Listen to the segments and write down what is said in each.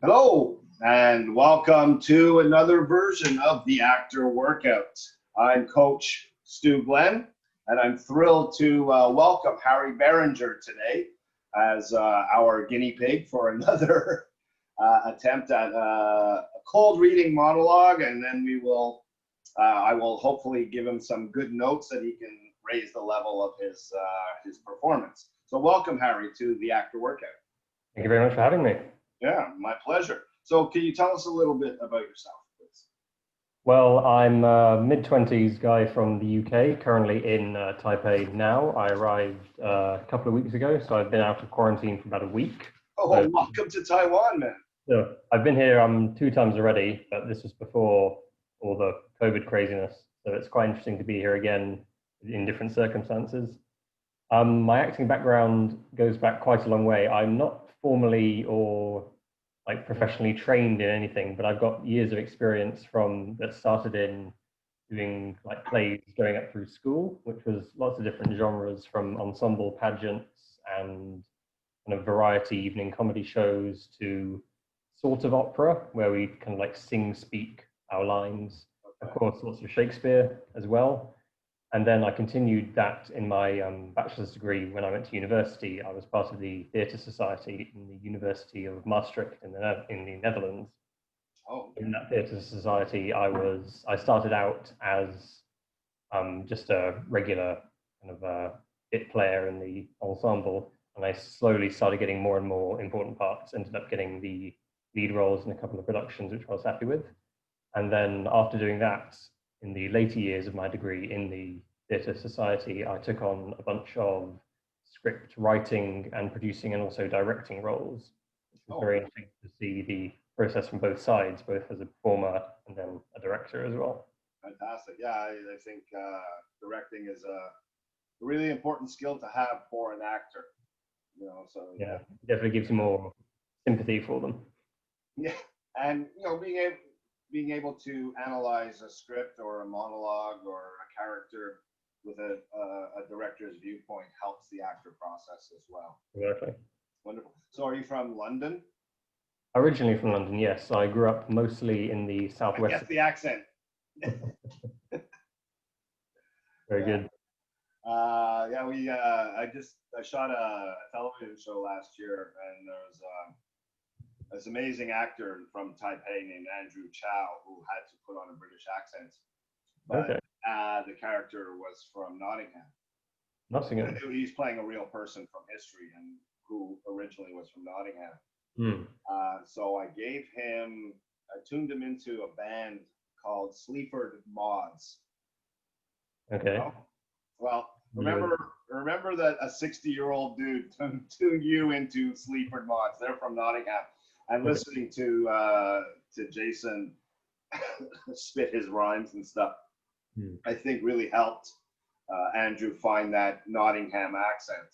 Hello, and welcome to another version of the Actor Workout. I'm Coach Stu Glenn, and I'm thrilled to welcome Harry Beringer today as our guinea pig for another attempt at a cold reading monologue, and then I will hopefully give him some good notes that he can raise the level of his performance. So welcome, Harry, to the Actor Workout. Thank you very much for having me. Yeah, my pleasure. So can you tell us a little bit about yourself, please? Well, I'm a mid-20s guy from the UK, currently in Taipei now. I arrived a couple of weeks ago, so I've been out of quarantine for about a week. Oh, welcome to Taiwan, man. So I've been here 2 times already, but this was before all the COVID craziness. So it's quite interesting to be here again in different circumstances. My acting background goes back quite a long way. I'm not formally or professionally trained in anything, but I've got years of experience that started in doing plays going up through school, which was lots of different genres, from ensemble pageants and kind of variety evening comedy shows to sort of opera, where we kind of sing, speak our lines. Of course, lots of Shakespeare as well. And then I continued that in my bachelor's degree when I went to university. I was part of the theatre society in the University of Maastricht in the Netherlands. Oh. In that theatre society, I started out as just a regular kind of bit player in the ensemble, and I slowly started getting more and more important parts. Ended up getting the lead roles in a couple of productions, which I was happy with. And then after doing that, in the later years of my degree in the Theatre Society, I took on a bunch of script writing and producing and also directing roles, which was very interesting to see the process from both sides, both as a performer and then a director as well. Fantastic. Yeah, I think directing is a really important skill to have for an actor. So yeah, it definitely gives you more sympathy for them. Yeah, and being able to analyze a script or a monologue or a character with a director's viewpoint helps the actor process as well. Exactly. Wonderful. So are you from London? Originally from London, yes. I grew up mostly in the southwest. Yes, the accent. Very good. I shot a television show last year, and there was this amazing actor from Taipei named Andrew Chow who had to put on a British accent. But okay. The character was from Nottingham. Nottingham. He's playing a real person from history and who originally was from Nottingham. So I tuned him into a band called Sleaford Mods. Okay. Well, remember that a 60-year-old dude tuned you into Sleaford Mods. They're from Nottingham. And listening to Jason spit his rhymes and stuff, I think really helped Andrew find that Nottingham accent,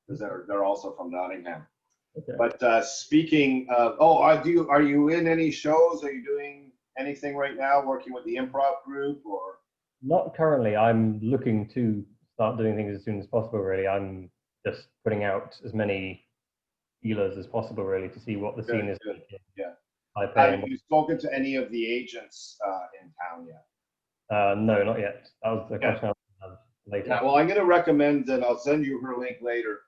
because they're also from Nottingham. Okay. But speaking of, are you in any shows? Are you doing anything right now, working with the improv group, or? Not currently. I'm looking to start doing things as soon as possible, really. I'm just putting out as many feelers as possible, really, to see what the scene is like. Yeah. Have you spoken to any of the agents in town yet? No, not yet. That was the question I was going to have later. Yeah, well, I'm going to recommend, and I'll send you her link later,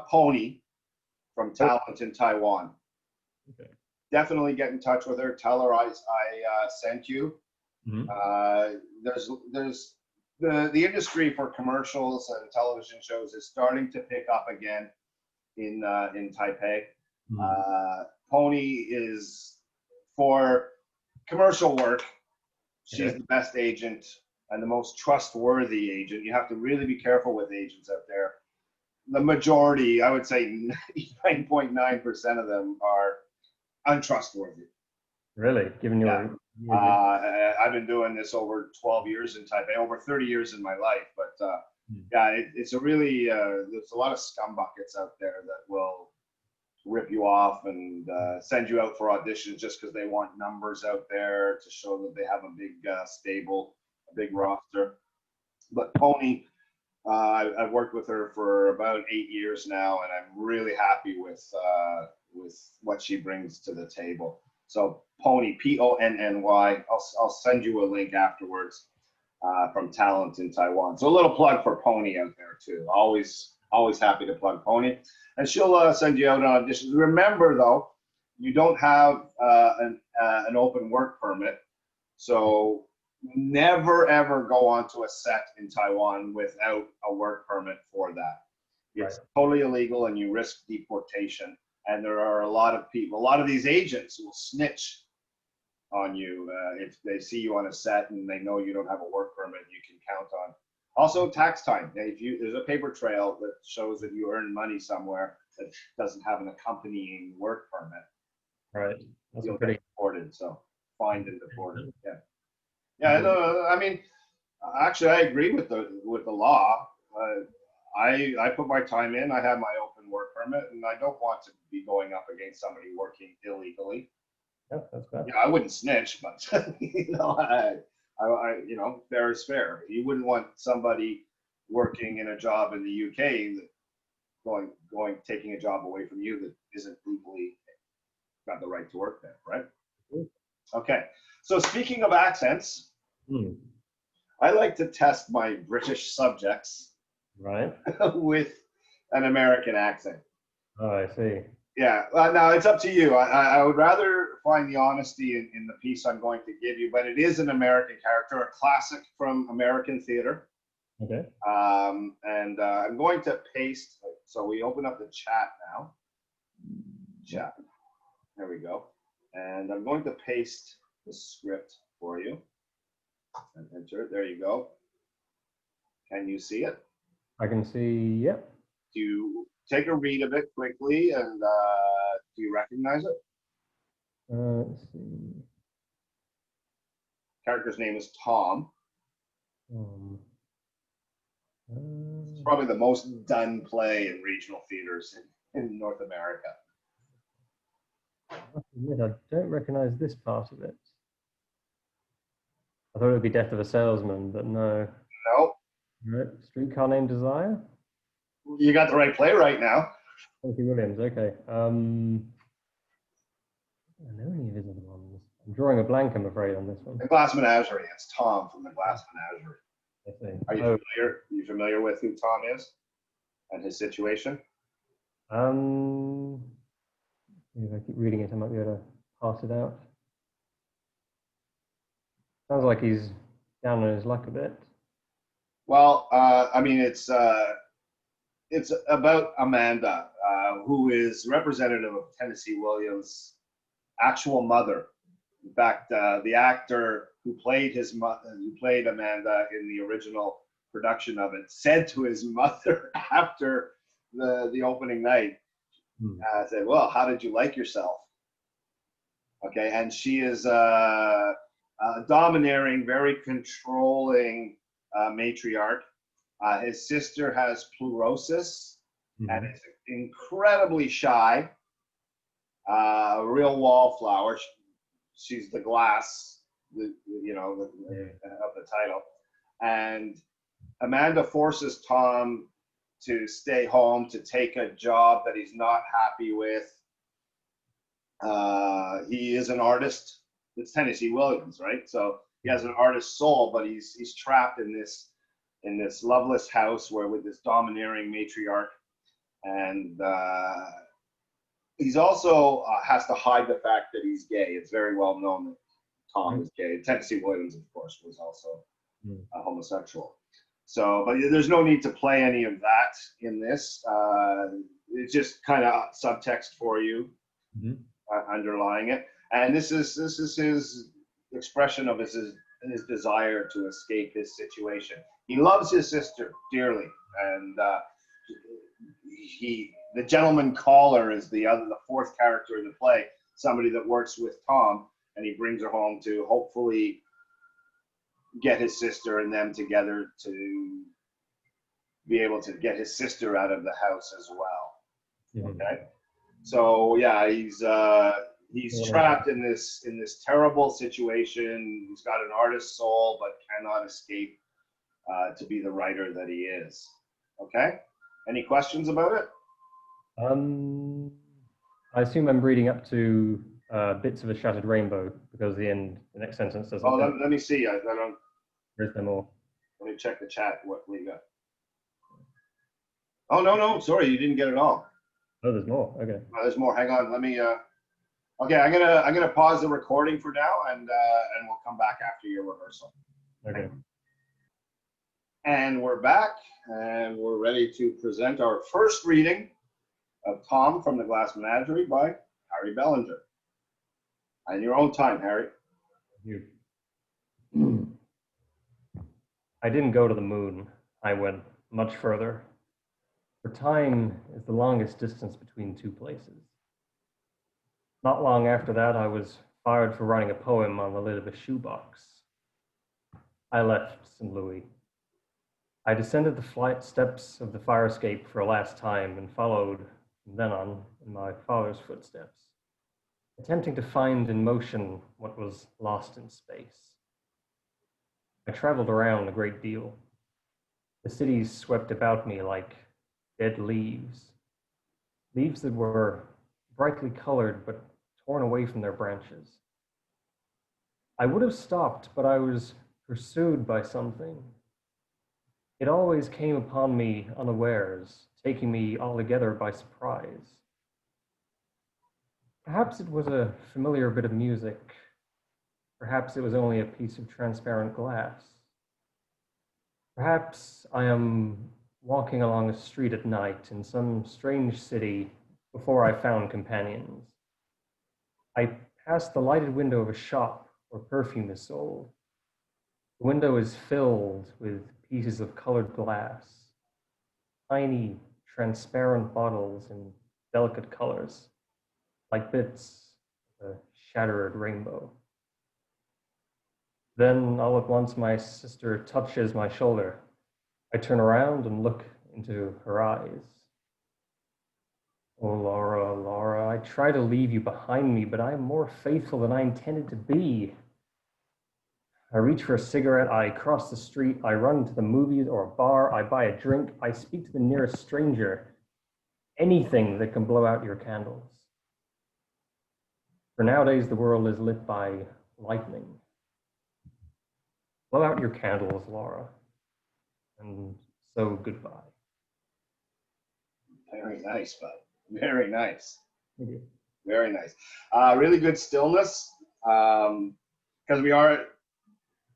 Pony from Talent in Taiwan. Okay. Definitely get in touch with her. Tell her I sent you. There's the industry for commercials and television shows is starting to pick up again in Taipei. Pony is for commercial work. She's the best agent and the most trustworthy agent. You have to really be careful with agents out there. The majority, I would say 99.9% of them are untrustworthy. Really? Given your I've been doing this over 12 years in Taipei, over 30 years in my life. But it's a really, there's a lot of scumbuckets out there that will rip you off and send you out for auditions just because they want numbers out there to show that they have a big stable, a big roster. But Pony, I've worked with her for about 8 years now, and I'm really happy with what she brings to the table. So Pony, Ponny, I'll send you a link afterwards from Talent in Taiwan. So a little plug for Pony out there too. Always happy to plug Pony, and she'll send you out on auditions. Remember though, you don't have an open work permit, so never ever go onto a set in Taiwan without a work permit for that. It's totally illegal, and you risk deportation. And there are a lot of people, a lot of these agents will snitch on you if they see you on a set and they know you don't have a work permit. You can count on. Also, tax time. There's a paper trail that shows that you earn money somewhere that doesn't have an accompanying work permit. Right. That's You'll pretty get deported. So fined and deported. Yeah. Yeah. No, I mean, actually, I agree with the law. I put my time in. I have my open work permit, and I don't want to be going up against somebody working illegally. Yeah, that's bad. Yeah, I wouldn't snitch, but fair is fair. You wouldn't want somebody working in a job in the UK that taking a job away from you that isn't legally got the right to work there, right? Okay. So speaking of accents, I like to test my British subjects. Right. With an American accent. Oh, I see. Yeah, now it's up to you. I would rather find the honesty in the piece I'm going to give you, but it is an American character, a classic from American theater. Okay. And I'm going to paste, so we open up the chat now. Chat. There we go. And I'm going to paste the script for you and enter it. There you go. Can you see it? I can see, yep. Do you take a read of it quickly, and do you recognize it? Let's see. Character's name is Tom. It's probably the most done play in regional theaters in North America. I must admit, I don't recognize this part of it. I thought it would be Death of a Salesman, but no. No. Right. Streetcar Named Desire? You got the right play right now. Thank you, Williams. Okay. I know any of his other ones. I'm drawing a blank, I'm afraid, on this one. The Glass Menagerie. It's Tom from the Glass Menagerie. I see. Are you familiar with who Tom is and his situation? If I keep reading it, I might be able to pass it out. Sounds like he's down on his luck a bit. Well, I mean, it's about Amanda, who is representative of Tennessee Williams' actual mother. In fact, the actor who played Amanda in the original production of it said to his mother after the opening night, said, "Well, how did you like yourself?" Okay, and she is a domineering, very controlling matriarch. His sister has pleurosis and is incredibly shy, a real wallflower. She's the glass, of the title. And Amanda forces Tom to stay home, to take a job that he's not happy with. He is an artist. It's Tennessee Williams, right? So he has an artist's soul, but he's trapped in this loveless house with this domineering matriarch, and he's also has to hide the fact that he's gay. It's very well known that Tom is gay. Tennessee Williams, of course, was also a homosexual. So, but there's no need to play any of that in this. It's just kind of subtext for you, underlying it. And this is his expression of his desire to escape his situation. He loves his sister dearly, and the gentleman caller is the fourth character in the play, somebody that works with Tom, and he brings her home to hopefully get his sister and them together to be able to get his sister out of the house as well. Okay, so yeah, he's trapped in this terrible situation. He's got an artist's soul, but cannot escape to be the writer that he is. Okay, any questions about it? I assume I'm reading up to bits of a shattered rainbow because the next sentence doesn't. Oh, let me see. I don't. Where's them all? Let me check the chat. What we got? Oh no, sorry, you didn't get it all. Oh, there's more. Okay. There's more. Hang on. Let me. Okay, I'm gonna pause the recording for now, and we'll come back after your rehearsal. Okay. And we're back, and we're ready to present our first reading of Tom from the Glass Menagerie by Harry Beringer. And your own time, Harry. You. I didn't go to the moon. I went much further. For time is the longest distance between two places. Not long after that, I was fired for writing a poem on the lid of a shoebox. I left St. Louis. I descended the flight steps of the fire escape for a last time and followed from then on in my father's footsteps, attempting to find in motion what was lost in space. I traveled around a great deal. The cities swept about me like dead leaves, leaves that were brightly colored but torn away from their branches. I would have stopped, but I was pursued by something. It always came upon me unawares, taking me altogether by surprise. Perhaps it was a familiar bit of music. Perhaps it was only a piece of transparent glass. Perhaps I am walking along a street at night in some strange city before I found companions. I passed the lighted window of a shop where perfume is sold. The window is filled with pieces of colored glass, tiny, transparent bottles in delicate colors, like bits of a shattered rainbow. Then, all at once, my sister touches my shoulder. I turn around and look into her eyes. Oh, Laura, Laura, I try to leave you behind me, but I am more faithful than I intended to be. I reach for a cigarette, I cross the street, I run to the movies or a bar, I buy a drink, I speak to the nearest stranger. Anything that can blow out your candles. For nowadays, the world is lit by lightning. Blow out your candles, Laura. And so goodbye. Very nice, bud. Very nice. Thank you. Very nice. Really good stillness. Because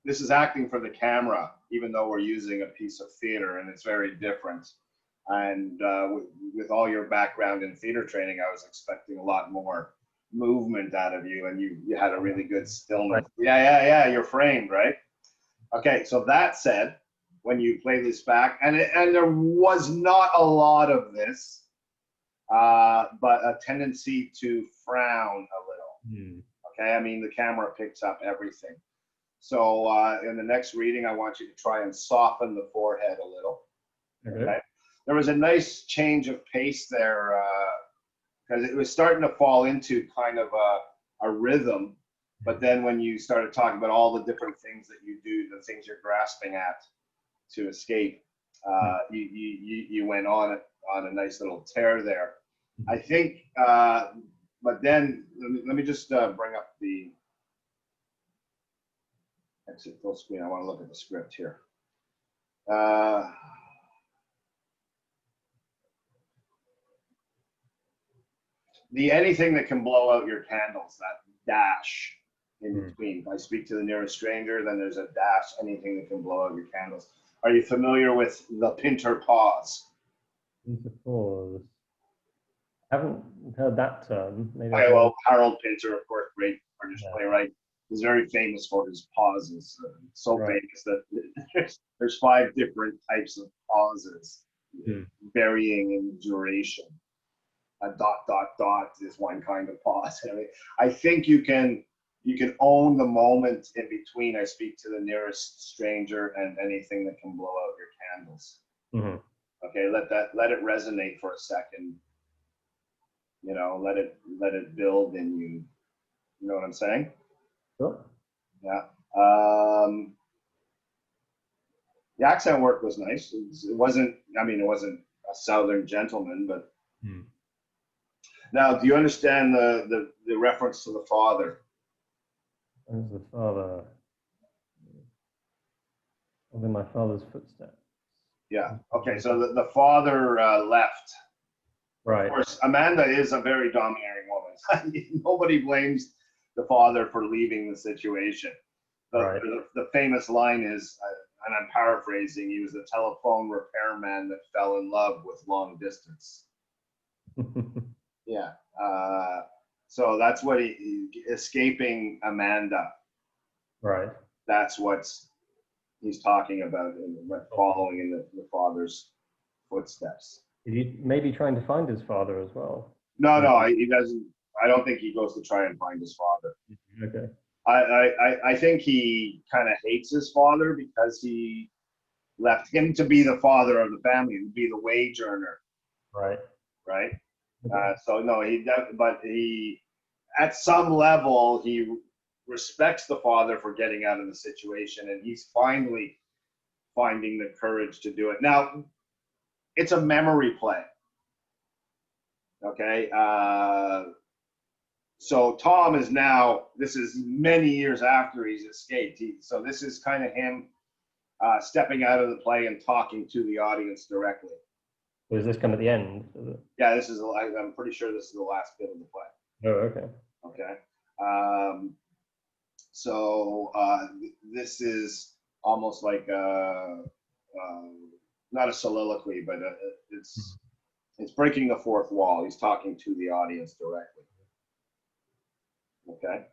this is acting for the camera, even though we're using a piece of theater, and it's very different. And with all your background in theater training, I was expecting a lot more movement out of you, and you had a really good stillness. Right. Yeah. You're framed, right? Okay, so that said, when you play this back, and there was not a lot of this, but a tendency to frown a little. Okay, I mean, the camera picks up everything. So in the next reading, I want you to try and soften the forehead a little. Okay. There was a nice change of pace there because it was starting to fall into kind of a rhythm. But then when you started talking about all the different things that you do, the things you're grasping at to escape, you went on a nice little tear there. I think, but then let me just bring up the exit full screen. I want to look at the script here. Anything that can blow out your candles, that dash in between. I speak to the nearest stranger, then there's a dash, anything that can blow out your candles. Are you familiar with the Pinter pause? Pinter pause. I haven't heard that term. Maybe well, Harold Pinter, of course, great British playwright, is very famous for his pauses. So famous that there's 5 different types of pauses, varying in duration. A ... is one kind of pause. I think you can own the moment in between. I speak to the nearest stranger and anything that can blow out your candles. Okay, let it resonate for a second. You know, let it build in you. You know what I'm saying? Sure. Yeah. The accent work was nice. It wasn't a Southern gentleman, but Now, do you understand the reference to the father? Where's the father? I'm in my father's footsteps. Yeah. Okay. So the father left. Right. Of course, Amanda is a very domineering woman. Nobody blames the father for leaving the situation. Right. The famous line is, and I'm paraphrasing, he was a telephone repairman that fell in love with long distance. Yeah. So that's what escaping Amanda. Right. That's what he's talking about in following in the father's footsteps. Is he maybe trying to find his father as well? No, he doesn't. I don't think he goes to try and find his father. Okay. I think he kind of hates his father because he left him to be the father of the family, to be the wage earner. Right. Right. Okay. So no, but he, at some level, he respects the father for getting out of the situation, and he's finally finding the courage to do it. Now, it's a memory play. Okay. So Tom is now, this is many years after he's escaped. So this is kind of him stepping out of the play and talking to the audience directly. Does this come at the end? Yeah, this is, I'm pretty sure this is the last bit of the play. Oh, okay. Okay. So this is almost like not a soliloquy, but it's breaking the fourth wall. He's talking to the audience directly. Okay.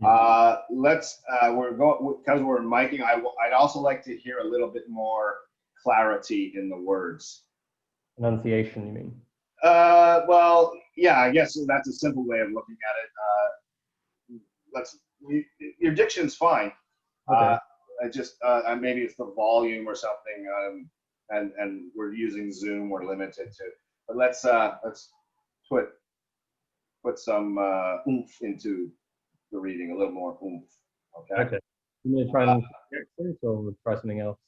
We're going, because we're miking, I'd also like to hear a little bit more clarity in the words. Enunciation, you mean? Well, yeah, I guess that's a simple way of looking at it. Your diction's fine. Okay. Maybe it's the volume or something, and we're using Zoom, we're limited to. But let's put some oomph into the reading, a little more oomph. Okay. Okay. You going to try and accent or try something else?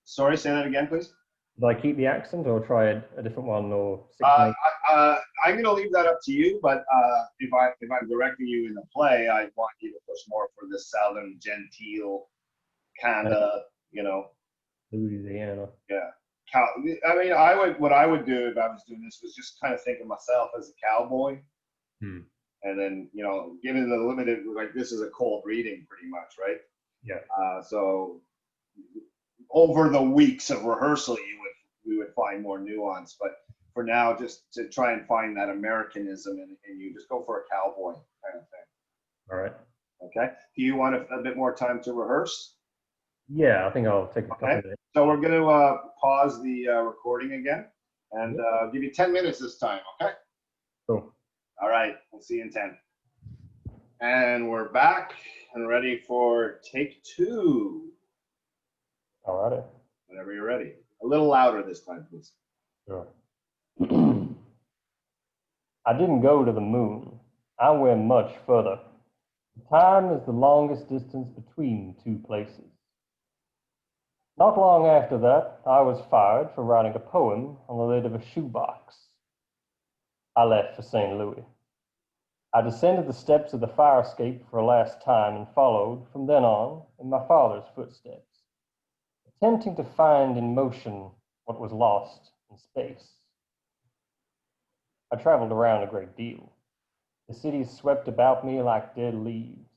Sorry, say that again, please. Did I keep the accent or try a different one or I'm going to leave that up to you, but if I'm directing you in the play, I want you to push more for the Southern genteel kind of, Louisiana. Yeah. I mean, what I would do if I was doing this was just kind of think of myself as a cowboy. And then, given the limited, like this is a cold reading pretty much, right? Yeah. So over the weeks of rehearsal, we would find more nuance, but for now, just to try and find that Americanism and you just go for a cowboy kind of thing. All right. Okay. Do you want a bit more time to rehearse? Yeah, I think I'll take a couple of minutes. So we're going to pause the recording again and give you 10 minutes this time. Okay. Cool. All right. We'll see you in 10. And we're back and ready for take 2. All righty. Whenever you're ready. A little louder this time, please. Sure. I didn't go to the moon. I went much further. Time is the longest distance between two places. Not long after that, I was fired for writing a poem on the lid of a shoebox. I left for St. Louis. I descended the steps of the fire escape for a last time and followed, from then on, in my father's footsteps, attempting to find in motion what was lost in space. I traveled around a great deal. The cities swept about me like dead leaves,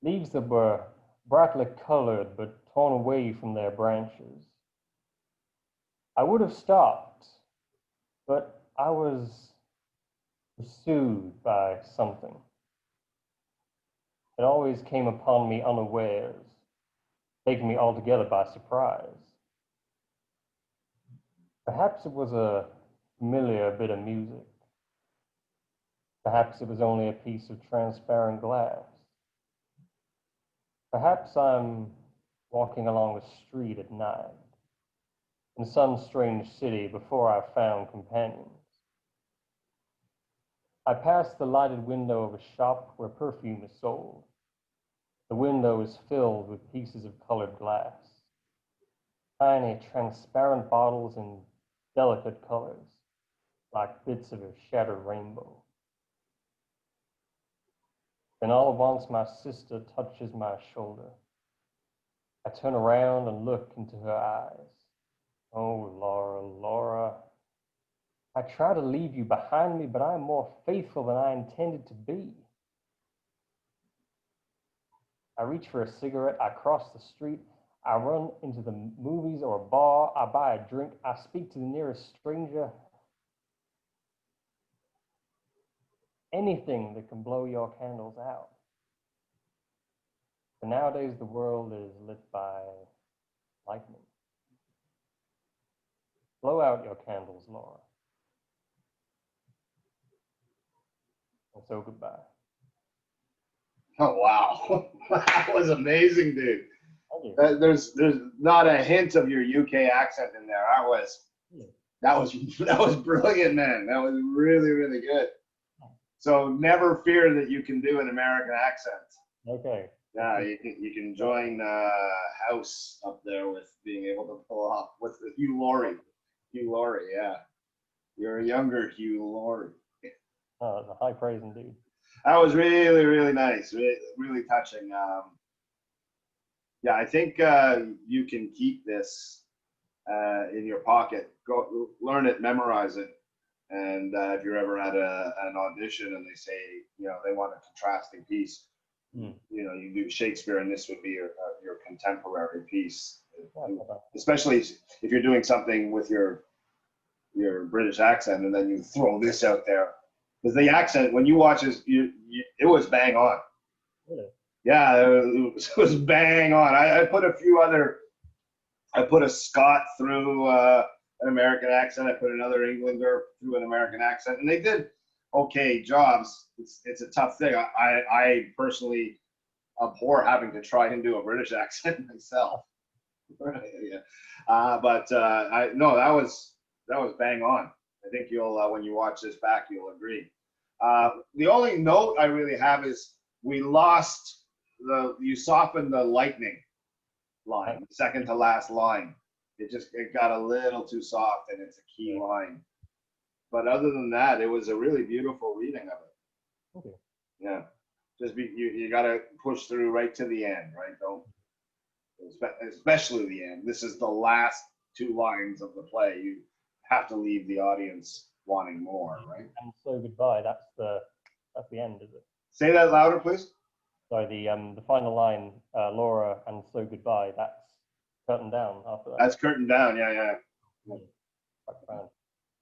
leaves that were brightly colored but torn away from their branches. I would have stopped, but I was pursued by something. It always came upon me unawares, taking me altogether by surprise. Perhaps it was a familiar bit of music. Perhaps it was only a piece of transparent glass. Perhaps I'm walking along the street at night, in some strange city before I found companions. I passed the lighted window of a shop where perfume is sold. The window is filled with pieces of colored glass, tiny transparent bottles in delicate colors, like bits of a shattered rainbow. Then all at once my sister touches my shoulder. I turn around and look into her eyes. Oh, Laura, Laura. I try to leave you behind me, but I am more faithful than I intended to be. I reach for a cigarette. I cross the street. I run into the movies or a bar. I buy a drink. I speak to the nearest stranger. Anything that can blow your candles out. But nowadays, the world is lit by lightning. Blow out your candles, Laura. And so goodbye. Oh, wow. That was amazing, dude. Thank you. There's not a hint of your UK accent in there. That was brilliant, man. That was really, really good. So never fear that you can do an American accent. Okay. Yeah, you can join House up there with being able to pull off with Hugh Laurie. Hugh Laurie, yeah. You're a younger Hugh Laurie. Oh, that's a high praise indeed. That was really, really nice. Really, really touching. Yeah, I think you can keep this in your pocket. Go learn it, memorize it, and if you're ever at an audition and they say, they want a contrasting piece, you do Shakespeare, and this would be your contemporary piece. Especially if you're doing something with your British accent, and then you throw this out there, because the accent, when you watch this, it was bang on. Really? Yeah, it was bang on. I put a Scot through an American accent. I put another Englander through an American accent, and they did okay jobs. It's a tough thing. I personally abhor having to try and do a British accent myself. Yeah. But no, that was bang on. I think you'll when you watch this back, you'll agree. The only note I really have is we lost you softened the lightning line, the second to last line. It got a little too soft, and it's a key line. But other than that, it was a really beautiful reading of it. Okay. Yeah, you got to push through right to the end, right? Don't, especially the end. This is the last two lines of the play. You have to leave the audience wanting more, right? And so goodbye. That's the end, is it? Say that louder, please. Sorry, the final line, Laura, and so goodbye. That's curtain down after that. That's curtain down. Yeah.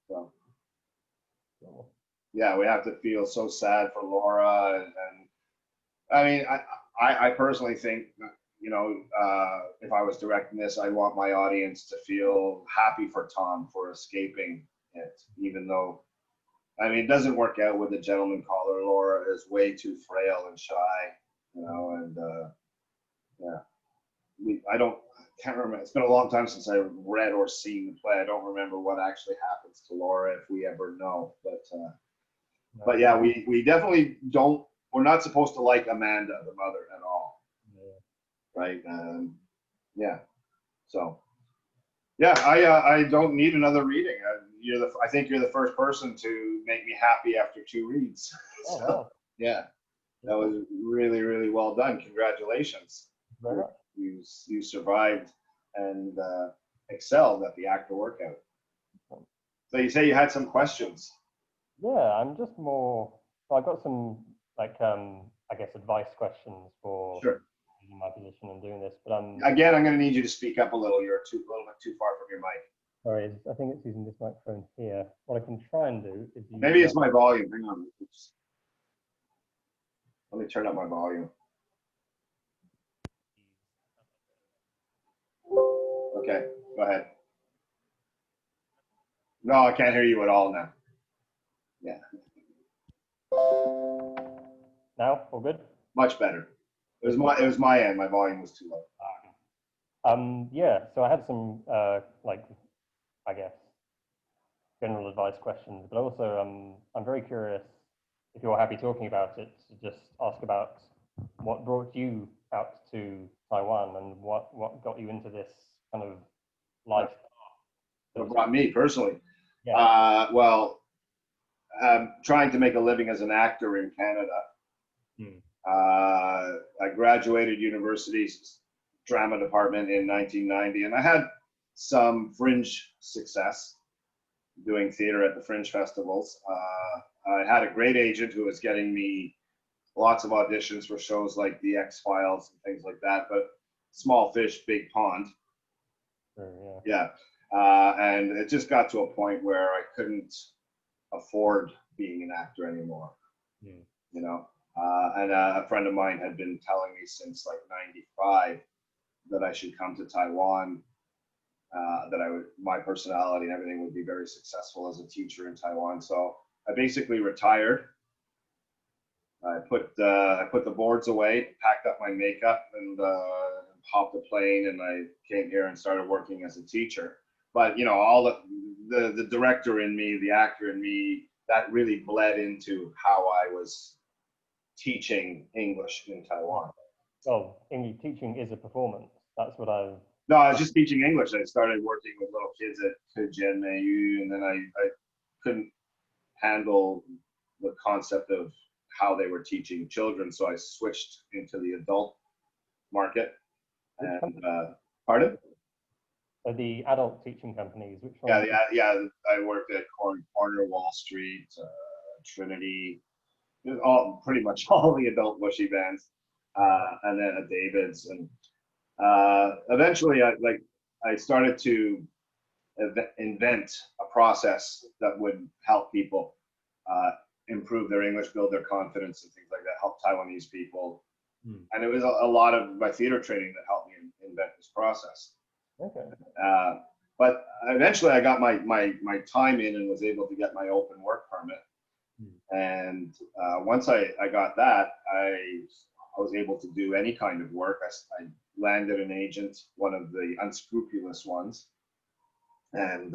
So, yeah, we have to feel so sad for Laura, and I mean, I personally think, if I was directing this, I'd want my audience to feel happy for Tom for escaping it, even though, I mean, it doesn't work out with the gentleman caller. Laura is way too frail and shy, and yeah, I can't remember. It's been a long time since I read or seen the play. I don't remember what actually happens to Laura, if we ever know. But yeah, we definitely don't. We're not supposed to like Amanda, the mother, at all. Yeah. Right? Yeah. So yeah, I don't need another reading. I think you're the first person to make me happy after 2 reads. Oh, wow. Yeah, that was really, really well done. Congratulations. Very much. You survived and excelled at the actor workout. So you say you had some questions. Yeah, I'm just more. So I got some I guess advice questions for my position in doing this. But again, I'm going to need you to speak up a little. You're a little bit too far from your mic. Sorry, I think it's using this microphone here. What I can try and do is maybe it's my volume. Hang on. Oops. Let me turn up my volume. Okay, go ahead. No, I can't hear you at all now. Yeah. Now, all good? Much better. It was my end. My volume was too low. Yeah. So I had some I guess general advice questions, but also I'm very curious, if you're happy talking about it, to just ask about what brought you out to Taiwan and what got you into this kind of life. What brought me personally? Yeah. Well, trying to make a living as an actor in Canada. I graduated university's drama department in 1990, and I had some fringe success doing theater at the fringe festivals. I had a great agent who was getting me lots of auditions for shows like The X-Files and things like that, but small fish, big pond. Sure, Yeah. And it just got to a point where I couldn't afford being an actor anymore, you know. And a friend of mine had been telling me since like 95 that I should come to Taiwan, that my personality and everything would be very successful as a teacher in Taiwan. So I basically retired. I put the boards away, packed up my makeup, and hopped a plane, and I came here and started working as a teacher. But you know, all the director in me, the actor in me, that really bled into how I was teaching English in Taiwan. Oh, English teaching is a performance. That's what I've. No, I was just teaching English. I started working with little kids at Kujen Mayu, and then I couldn't handle the concept of how they were teaching children, so I switched into the adult market. And pardon? The adult teaching companies, which one? Yeah. I worked at Corner Wall Street, Trinity, pretty much all the adult bushy bands, and then at David's, and eventually I started to invent a process that would help people improve their English, build their confidence, and things like that, help Taiwanese people. And it was a lot of my theater training that helped me invent this process. Okay. But eventually I got my time in and was able to get my open work permit. And once I got that, I was able to do any kind of work. I landed an agent, one of the unscrupulous ones, and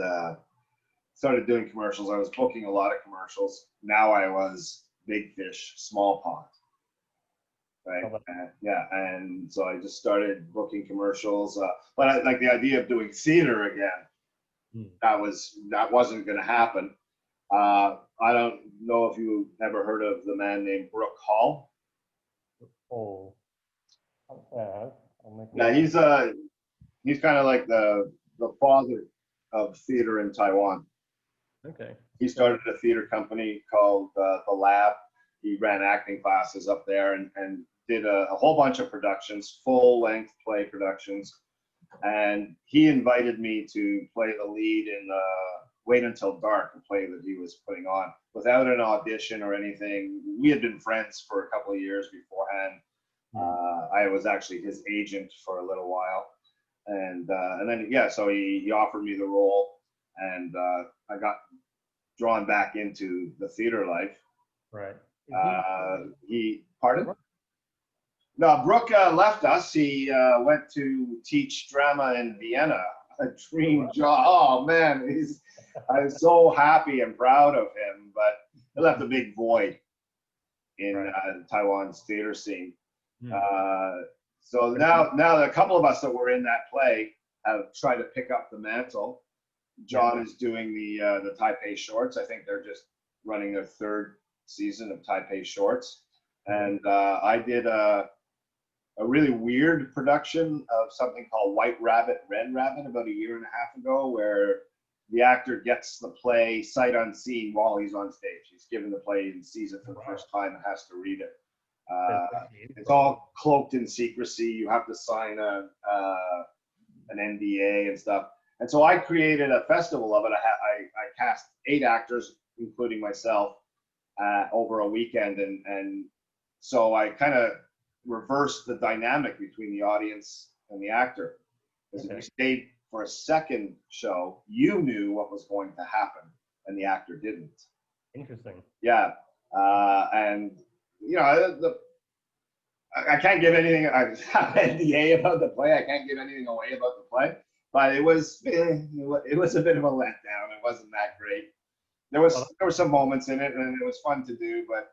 started doing commercials. I was booking a lot of commercials. Now I was big fish, small pond. Right. And so I just started booking commercials. But I like the idea of doing theater again. That wasn't going to happen. I don't know if you ever heard of the man named Brooke Hall. Oh, yeah, he's kind of like the father of theater in Taiwan. Okay. He started a theater company called the Lab. He ran acting classes up there and did a whole bunch of productions, full-length play productions. And he invited me to play the lead in Wait Until Dark, a play that he was putting on, without an audition or anything. We had been friends for a couple of years beforehand. I was actually his agent for a little while. And then, yeah, so he offered me the role, and I got drawn back into the theater life. Right. Pardon? No, Brooke left us. He went to teach drama in Vienna. A dream job. Oh man, I was so happy and proud of him, but it left a big void in Taiwan's theater scene. So now a couple of us that were in that play have tried to pick up the mantle. John is doing the Taipei Shorts. I think they're just running their third season of Taipei Shorts. And I did a really weird production of something called White Rabbit, Red Rabbit about a year and a half ago, where the actor gets the play sight unseen while he's on stage. He's given the play and sees it for the first time and has to read it. It's all cloaked in secrecy. You have to sign an NDA and stuff. And so I created a festival of it. I cast 8 actors, including myself, over a weekend. And so I kind of reversed the dynamic between the audience and the actor. Because if you stayed for a second show, you knew what was going to happen, and the actor didn't. Interesting. Yeah. And, you know, I can't give anything. I have an NDA about the play. I can't give anything away about the play. But it was a bit of a letdown. It wasn't that great. There were some moments in it, and it was fun to do. But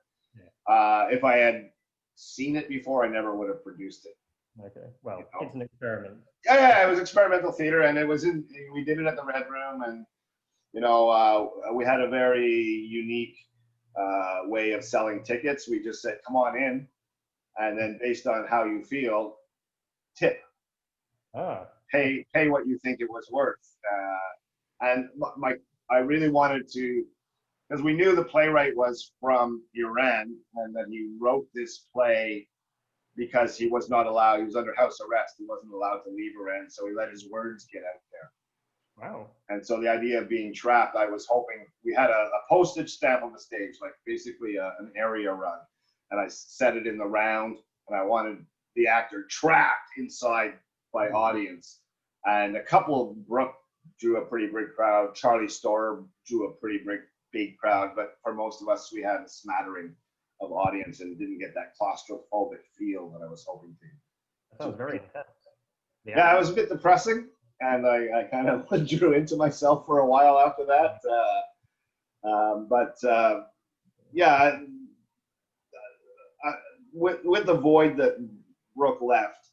if I had seen it before, I never would have produced it. Okay. Well, it's an experiment. Yeah, it was experimental theater, and we did it at the Red Room, and you know, we had a very unique way of selling tickets. We just said, "Come on in." and then based on how you feel, tip. Ah, Pay what you think it was worth. And I really wanted to, because we knew the playwright was from Iran, and that he wrote this play because he was not allowed, he was under house arrest, he wasn't allowed to leave Iran, so he let his words get out there. wow. And so the idea of being trapped, I was hoping, we had a postage stamp on the stage, like basically an area run, and I set it in the round, and I wanted the actor trapped inside by audience. And a couple of Brooke drew a pretty big crowd, Charlie Storr drew a pretty big crowd, but for most of us, we had a smattering of audience and didn't get that claustrophobic feel that I was hoping to. That sounds very intense. Yeah, it was a bit depressing, and I kind of drew into myself for a while after that. Yeah, with the void that Brooke left,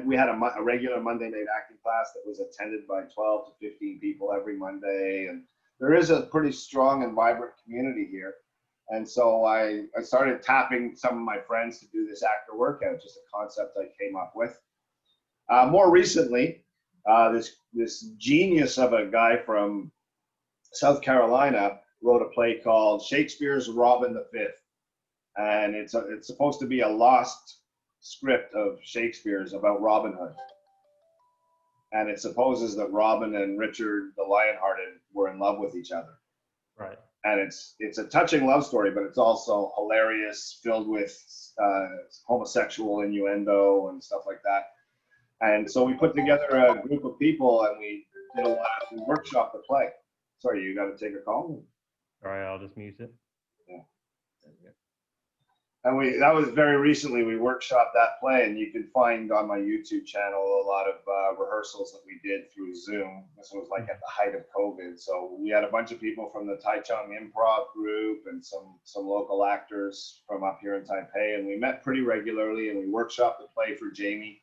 we had a regular Monday night acting class that was attended by 12 to 15 people every Monday, and there is a pretty strong and vibrant community here. And so I started tapping some of my friends to do this actor workout, just a concept I came up with. More recently, this genius of a guy from South Carolina wrote a play called Shakespeare's Robin V. And it's supposed to be a lost script of Shakespeare's about Robin Hood. And it supposes that Robin and Richard the Lionhearted were in love with each other. Right. And it's a touching love story, but it's also hilarious, filled with homosexual innuendo and stuff like that. And so we put together a group of people, and we did we workshopped the play. Sorry, you got to take a call? All right, I'll just mute it. Yeah. And that was very recently, we workshopped that play, and you can find on my YouTube channel a lot of rehearsals that we did through Zoom. This was like at the height of COVID. So we had a bunch of people from the Taichung Improv group and some local actors from up here in Taipei, and we met pretty regularly, and we workshopped the play for Jamie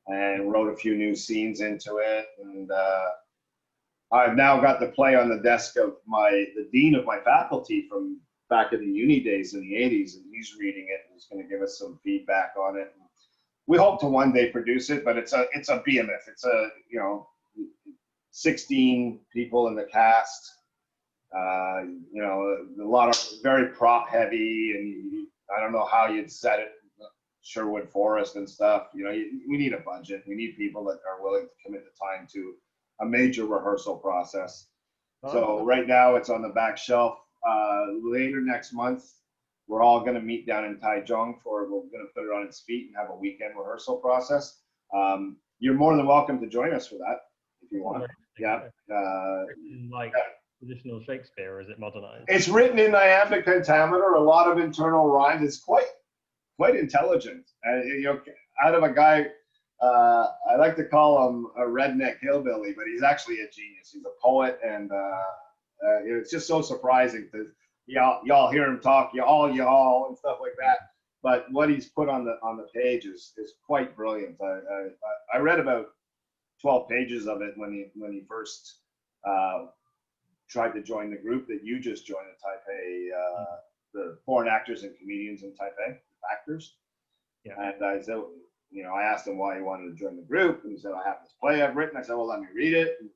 and wrote a few new scenes into it. And I've now got the play on the desk of the dean of my faculty from back in the uni days in the 80s, and he's reading it and he's going to give us some feedback on it. We hope to one day produce it, but it's a behemoth. It's 16 people in the cast. A lot of very prop heavy, and I don't know how you'd set it, Sherwood Forest and stuff. We need a budget. We need people that are willing to commit the time to a major rehearsal process. So right now it's on the back shelf. Later next month, we're all going to meet down in Taichung we're going to put it on its feet and have a weekend rehearsal process. You're more than welcome to join us for that if you want. Yeah. Traditional Shakespeare, or is it modernized? It's written in iambic pentameter, a lot of internal rhymes. It's quite intelligent. Out of a guy, I like to call him a redneck hillbilly, but he's actually a genius. He's a poet, and it's just so surprising to y'all hear him talk, y'all and stuff like that. But what he's put on the page is quite brilliant. I read about 12 pages of it when he first tried to join the group that you just joined in Taipei, the foreign actors and comedians in Taipei, actors. Yeah. And I said, I asked him why he wanted to join the group, and he said, I have this play I've written. I said, well, let me read it. And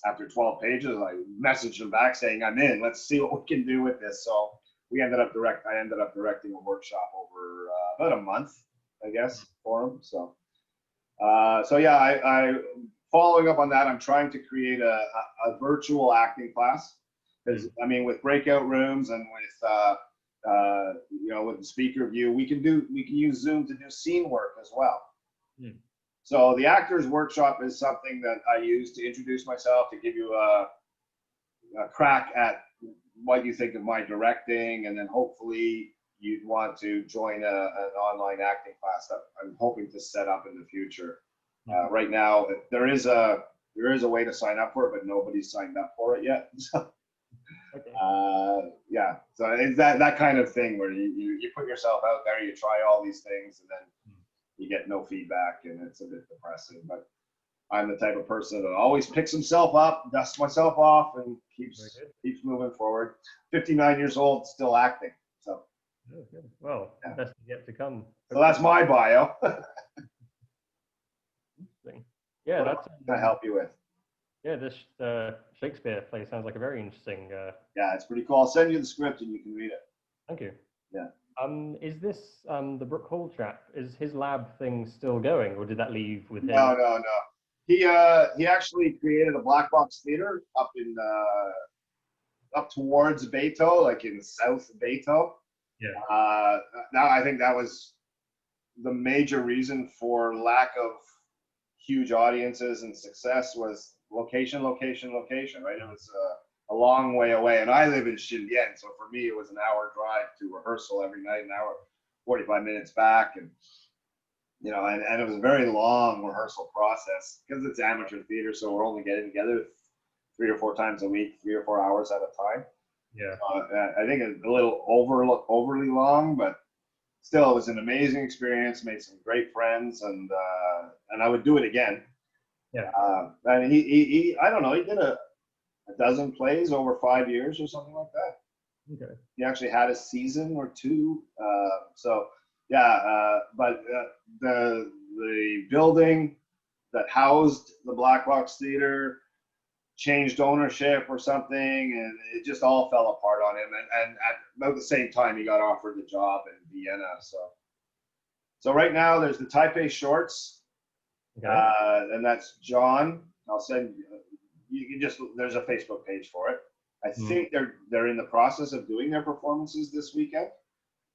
after 12 pages, I messaged him back saying, I'm in. Let's see what we can do with this. So I ended up directing a workshop over about a month, I guess, for him. So I following up on that, I'm trying to create a virtual acting class. Because with breakout rooms and with the speaker view, we can use Zoom to do scene work as well. So the actors workshop is something that I use to introduce myself, to give you a crack at what you think of my directing, and then hopefully you'd want to join an online acting class that I'm hoping to set up in the future. Right now, there is a way to sign up for it, but nobody's signed up for it yet. Okay. So it's that kind of thing where you put yourself out there, you try all these things, and then you get no feedback, and it's a bit depressing. But I'm the type of person that always picks himself up, dusts myself off, and keeps moving forward. 59 years old, still acting. So Oh, good. Well, Yeah. best is yet to come. So that's my bio. Interesting. Yeah, What that's can I help you with? yeah. This Shakespeare play sounds like a very interesting. Yeah, it's pretty cool. I'll send you the script and you can read it. Thank you. Yeah. Is this the Brook Hall chap? Is his lab thing still going, or did that leave with him? No, no, no. He actually created a black box theater up in up towards Beto, like in South Beto. Yeah. Now I think that was the major reason for lack of huge audiences and success was location, location, location. Right? It was a long way away, and I live in Shindien, so for me it was an hour drive to rehearsal every night, an hour, 45 minutes back, and you know, and it was a very long rehearsal process because it's amateur theater, so we're only getting together 3 or 4 times a week, 3 or 4 hours at a time. Yeah. I think it's a little overly long, but still, it was an amazing experience. Made some great friends, and I would do it again. Yeah. And he I don't know, he did a dozen plays over 5 years or something like that. Okay. He actually had a season or two. So yeah, but the building that housed the Black Box Theater changed ownership or something, and it just all fell apart on him. And at about the same time, he got offered the job in Vienna. So right now there's the Taipei Shorts, Okay. and that's John. I'll send you can just there's a Facebook page for it. I think they're in the process of doing their performances this weekend.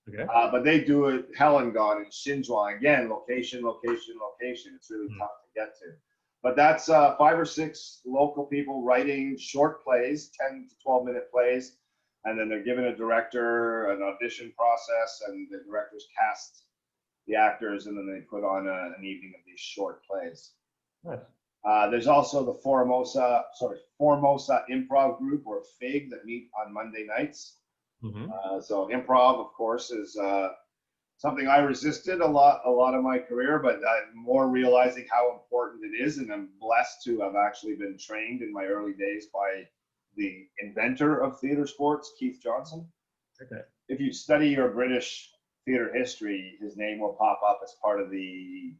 Okay. But they do it hell and gone in Xinzhuang again, location, location, location. It's really tough to get to. But that's 5 or 6 local people writing short plays, 10 to 12-minute plays, and then they're given a director, an audition process, and the directors cast the actors, and then they put on an evening of these short plays. Nice. There's also the Formosa Improv Group, or FIG, that meet on Monday nights. So improv, of course, is something I resisted a lot of my career, but I'm more realizing how important it is, and I'm blessed to have actually been trained in my early days by the inventor of theater sports, Keith Johnson. Okay. If you study your British theater history, his name will pop up as part of the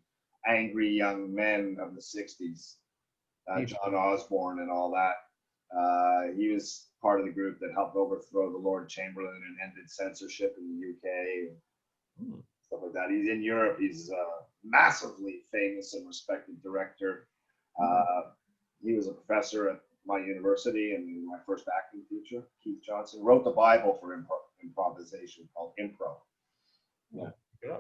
angry young men of the 60s, John Osborne and all that. He was part of the group that helped overthrow the Lord Chamberlain and ended censorship in the UK. Stuff like that. He's in Europe. He's a massively famous and respected director. He was a professor at my university, and my first acting teacher, Keith Johnson, wrote the Bible for improvisation called Impro. Yeah. Yeah.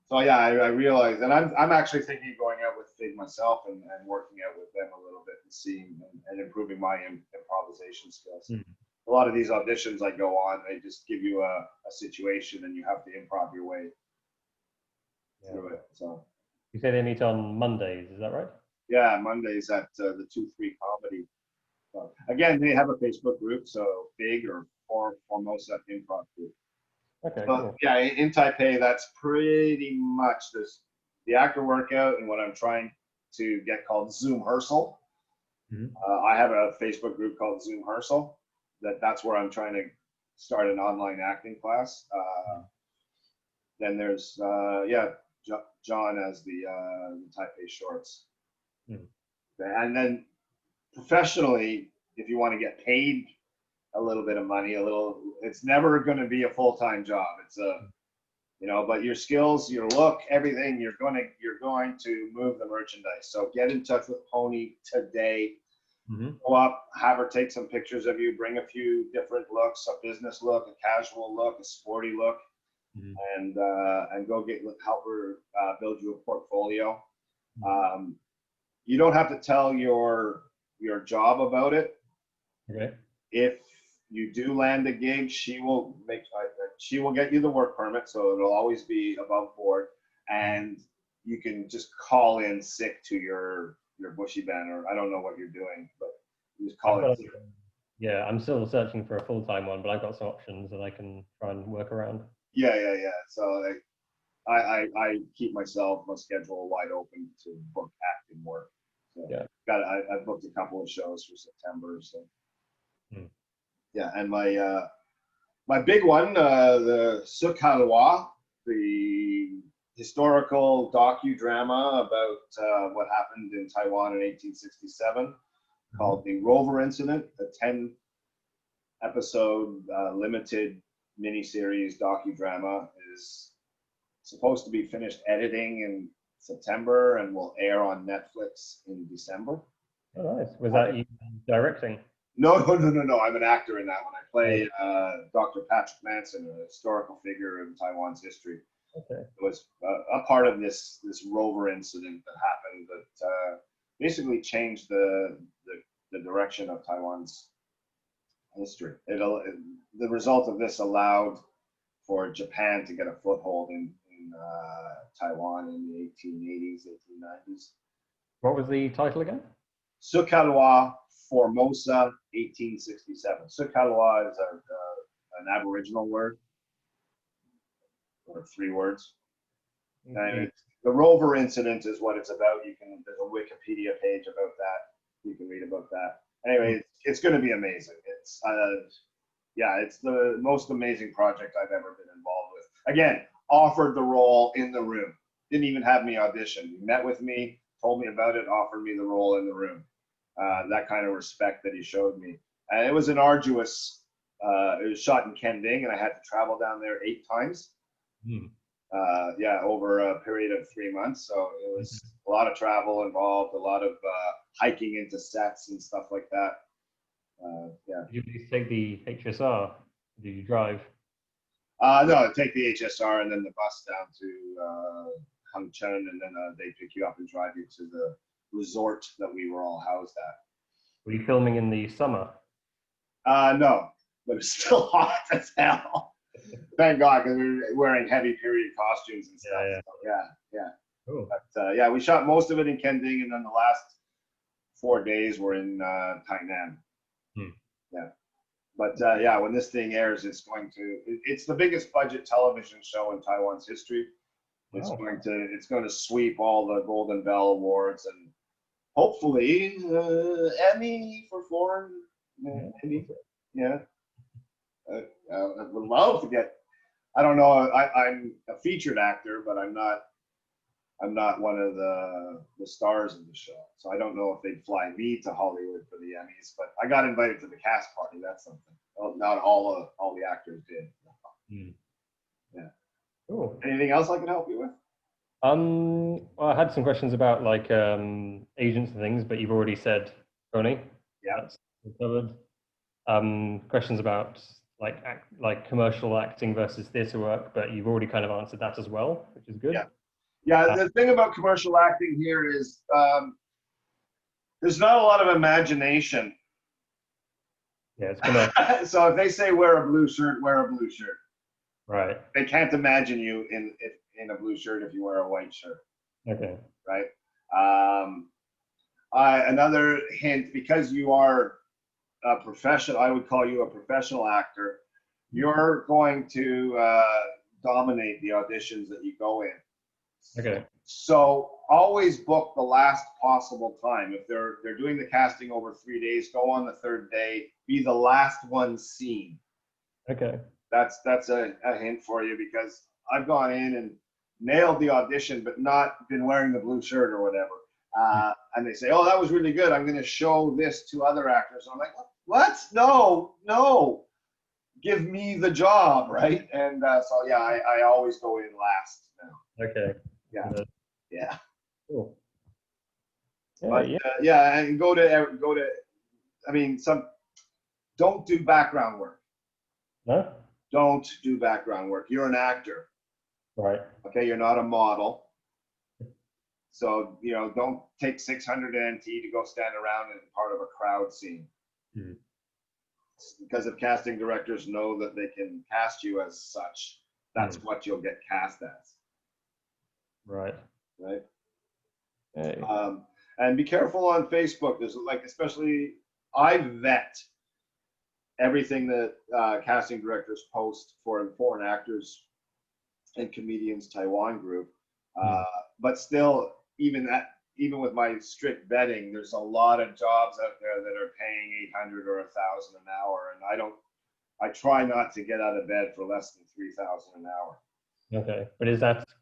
So yeah, I realized, and I'm actually thinking of going out with Fig myself and working out with them a little bit and seeing and improving my improvisation skills. A lot of these auditions I go on, they just give you a situation and you have to improv your way through it. So you say they meet on Mondays, is that right? yeah, Mondays at the 2-3 Comedy. Again, they have a Facebook group, so Fig or Formosa Improv Group. Okay. Cool. Yeah, in Taipei, that's pretty much the actor workout and what I'm trying to get called Zoom Rehearsal. I have a Facebook group called Zoom Rehearsal. That's where I'm trying to start an online acting class. Then there's John as the Taipei Shorts. And then professionally, if you want to get paid a little bit of money, it's never going to be a full-time job. It's but your skills, your look, everything, you're going to move the merchandise. So get in touch with Pony today. Go up, have her take some pictures of you, bring a few different looks, a business look, a casual look, a sporty look, and go help her build you a portfolio. You don't have to tell your job about it. Okay. If you do land a gig, she will get you the work permit, so it'll always be above board, and you can just call in sick to your bushy band, or I don't know what you're doing, but you just call it sick. Yeah, I'm still searching for a full-time one, but I've got some options that I can try and work around. Yeah. So I keep my schedule wide open to book acting work. So yeah. I booked a couple of shows for September. So yeah, and my My big one, the Suk Halwa, the historical docudrama about what happened in Taiwan in 1867, called The Rover Incident, a 10-episode limited miniseries docudrama, is supposed to be finished editing in September and will air on Netflix in December. Oh, nice. Was that you directing? No. I'm an actor in that one. I play Dr. Patrick Manson, a historical figure in Taiwan's history. Okay. It was a part of this rover incident that happened that basically changed the direction of Taiwan's history. The result of this allowed for Japan to get a foothold in Taiwan in the 1880s, 1890s. What was the title again? Sukalwa Formosa 1867. Sukalwa is an Aboriginal word, or 3 words. And the rover incident is what it's about. There's a Wikipedia page about that. You can read about that. Anyway, it's going to be amazing. It's the most amazing project I've ever been involved with. Again, offered the role in the room. Didn't even have me audition. He met with me, told me about it, offered me the role in the room. That kind of respect that he showed me. And it was an arduous, it was shot in Kending, and I had to travel down there 8 times. Over a period of 3 months. So it was a lot of travel involved, a lot of hiking into sets and stuff like that. Did you take the HSR? Did you drive? No, take the HSR and then the bus down to Hangchun, and then they pick you up and drive you to the resort that we were all housed at. Were you filming in the summer? No, but it's still hot as hell. Thank God, because we were wearing heavy period costumes and stuff. Yeah. Cool. But we shot most of it in Kending, and then the last 4 days were in Tainan. Yeah. But when this thing airs, it's the biggest budget television show in Taiwan's history. It's going to sweep all the Golden Bell Awards and hopefully Emmy for foreign Emmy. Yeah. I would love to get. I don't know. I'm a featured actor, but I'm not one of the stars of the show. So I don't know if they'd fly me to Hollywood for the Emmys. But I got invited to the cast party. That's something. Well, not all the actors did. Yeah. Cool. Anything else I can help you with? Well, I had some questions about like agents and things, but you've already said Tony. Yeah. That's covered. Questions about like commercial acting versus theatre work, but you've already kind of answered that as well, which is good. Yeah. The thing about commercial acting here is there's not a lot of imagination. Yeah, it's commercial. So if they say wear a blue shirt, wear a blue shirt. Right. They can't imagine you in a blue shirt if you wear a white shirt. Okay. Right. Another hint, because you are a professional, I would call you a professional actor. You're going to dominate the auditions that you go in. Okay. So always book the last possible time. If they're doing the casting over 3 days, go on the 3rd day. Be the last one seen. Okay. That's a hint for you, because I've gone in and nailed the audition, but not been wearing the blue shirt or whatever. And they say, "Oh, that was really good. I'm going to show this to other actors." And I'm like, "What? No. Give me the job, right?" And I always go in last now. Okay. Yeah. Cool. And go to. I mean, don't do background work. No. Don't do background work. You're an actor. Right. Okay, you're not a model. So, don't take 600 NT to go stand around in part of a crowd scene. Because if casting directors know that they can cast you as such, that's what you'll get cast as. Right. Hey. And be careful on Facebook. There's especially I vet everything that casting directors post for foreign actors and comedians Taiwan group. But still, even with my strict vetting, there's a lot of jobs out there that are paying 800 or 1,000 an hour, and I try not to get out of bed for less than 3,000 an hour. Okay, but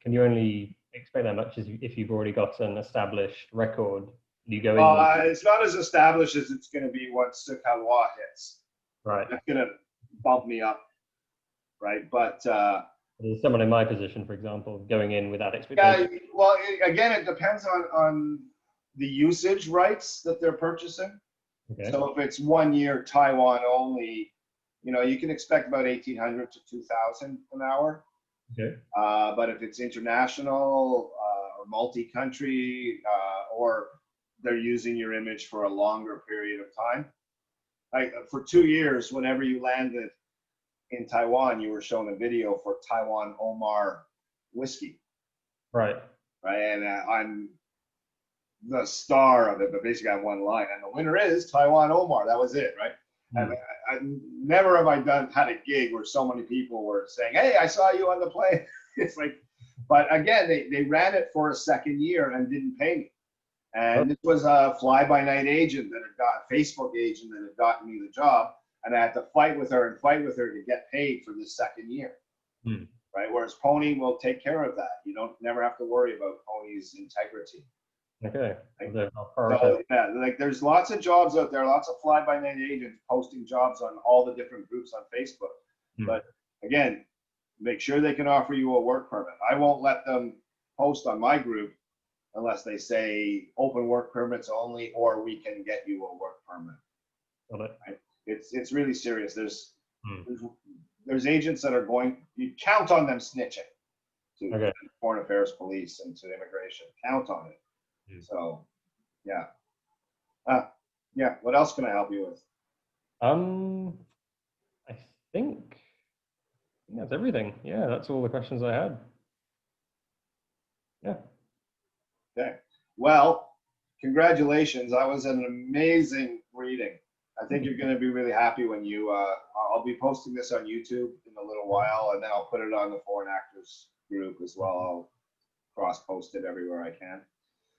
can you only expect that much if you've already got an established record? You go in. It's not as established as it's going to be once the TAW hits. Right. That's going to bump me up, right? But there's someone in my position, for example, going in without yeah, expectation. well, again, it depends on the usage rights that they're purchasing. Okay. So if it's 1 year Taiwan only, you can expect about 1,800 to 2,000 an hour. Okay. But if it's international or multi-country, or they're using your image for a longer period of time, like for 2 years, whenever you landed in Taiwan, you were shown a video for Taiwan Omar whiskey. Right. Right. And I'm the star of it, but basically I have one line, and the winner is Taiwan Omar. That was it, right? And I never have I had a gig where so many people were saying, "Hey, I saw you on the plane." It's like, but again, they ran it for a second year and didn't pay me. And this was a fly-by-night agent that had got a Facebook agent that had gotten me the job, and I had to fight with her to get paid for this second year. Right? Whereas Pony will take care of that. You don't never have to worry about Pony's integrity. Okay. So, yeah, like there's lots of jobs out there, lots of fly-by-night agents posting jobs on all the different groups on Facebook. But again, make sure they can offer you a work permit. I won't let them post on my group unless they say open work permits only, or we can get you a work permit. Got it. Right? It's really serious. There's agents that are you count on them snitching to Foreign Affairs Police and to immigration. Count on it. So, yeah. Yeah. What else can I help you with? I think that's everything. Yeah, that's all the questions I had. Yeah. Okay. Well, congratulations. That was an amazing reading. I think you're going to be really happy when you. I'll be posting this on YouTube in a little while, and then I'll put it on the Foreign Actors group as well. I'll cross-post it everywhere I can.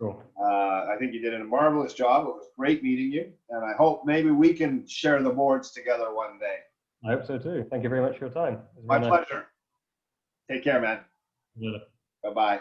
Cool. I think you did a marvelous job. It was great meeting you, and I hope maybe we can share the boards together one day. I hope so too. Thank you very much for your time. My pleasure. Take care, man. Yeah. Bye-bye.